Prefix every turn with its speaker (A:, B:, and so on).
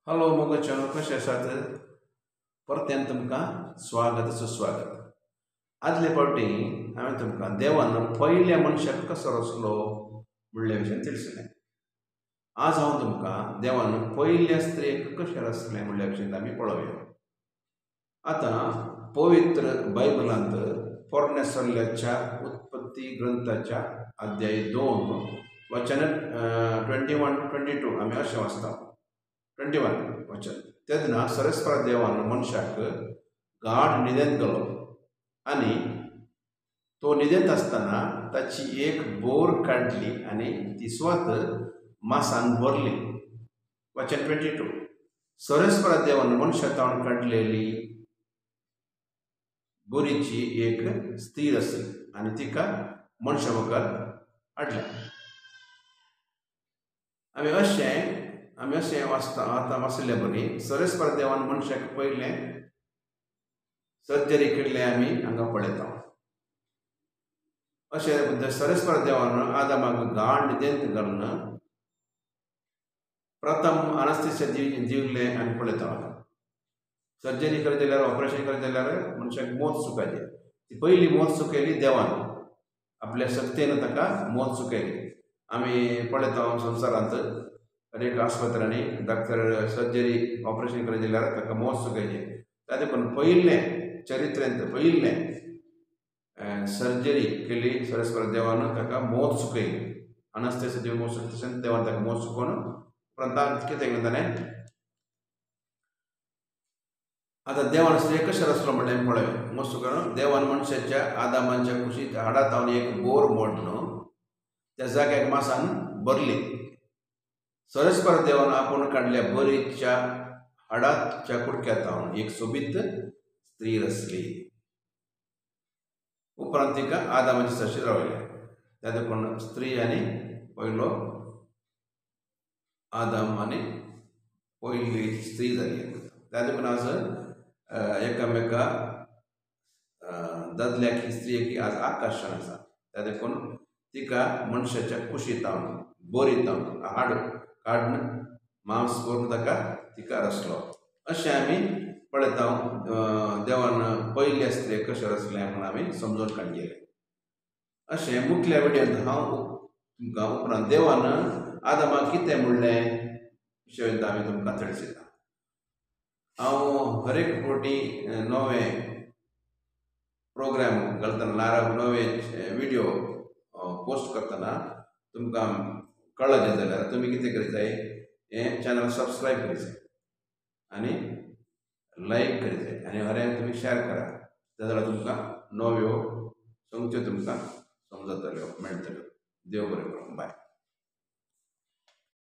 A: Hello मोगचनो कशे आसात परत्यान तुमकां स्वागत सुस्वागत। आदले फावटी हांवें तुमकां देवान पयल्या मनशाक कसो रचलो म्हणल्या विशयी ತಿಳಿಸಿದೆ। आज हांव तुमकां देवान पयल्या स्त्रीक कशें रचलें म्हणल्या विशयी आमी पळोवया। आतां पवित्र बायबलांत पोरनेसरल्याच्या उत्पत्ती ग्रंथाच्या अध्याय 2 वचन 21-22 आमी अशें वाचता। 21 वचन तेदना सरस्पर देवान मनशाक गाढ न्हिदेंत गेलो आनी तो न्हिदेंत आसतना ताची एक बोर काडली आनी ती स्वत मासान भरली। वचन 22 सरस्पर देवान मनशातावन काडलेली बोरीची एक स्त्री आसली आनी तिका मनशा मुखार हाडल्या। आमी अशें वाचता आतां वाचलें बरी सरस्पर देवान मनशाक पयलें सर्जरी केल्लें आमी हांगा पळयता। अशें सरस्पर देवान आदामाक गाढ न्हिदेंत घालून प्रथम अनास्थेसिया दिवलें आमी पळयता। सर्जरी करी जाल्यार ऑपरेशन करी जाल्यार मनशाक मोत सुखायची। ती पयली मोत सुकयली देवान, आपल्या शक्तीन ताका मोत सुकयली। आमी पळयता संवसारांत अनेक आस्पत्रांनी डॉक्टर सर्जरी ऑपरेशन करी जाल्यार ताका मोत सुकयची। ताचे पण पयलें चरित्रांत पयलें सर्जरी केली सरस्पर देवान ताका मोत सुकयली। अनास्थेसिया दिवन मोत सुकयता देवान ताका मोत सुकोवन उपरांत कितें केलें ताणें आतां देवान स्त्री कशें रचलो म्हणलें आमी पळोवया। मोत सुकोवन देवान मनशाच्या आदामाच्या कुशींत हाडांत तावन एक बोर मोडून त्या जाग्याक मासान भरली। सरस्पर देवान आपूण काडल्या बोरीच्या हाडाच्या कुडक्यांत एक सोबीत स्त्री रचली। उपरांत तिका आदामाचे सारशी रावयले। तातूंत कोण स्त्री आनी पयलो आदाम आनी पयली स्त्री जाली। तातूंत आज एकामेका दादल्याक स्त्रियेक आज आकर्शण आसा। तातूंत तिका मनशाच्या कुशींत बोरीत हाड काडून मांस करून ताका तिका रचलो। अशें आमी पळयता देवान पयल्या स्त्रीक कशें रचलें म्हणून आमी समजून काडलें। अशें मुखल्या विडयोंत हांव तुमकां उपरांत देवान आदामाक कितें म्हणलें विशय आमी तुमकां ತಿಳಿಸಿता। हांव हर एक फावटी नवे प्रोग्राम घालतना नवे विडियो पोस्ट करतना तुमकां कळलें जाल्यार तुमी कितें करिताय हें चॅनल सबस्क्रायब करिताय आनी लायक करिताय आनी खरें तुमी शेअर करा जाल्यार तुमकां नव्यो संगत्यो तुमकां समजतल्यो मेळटल्यो। देव बरें करूं। बाय।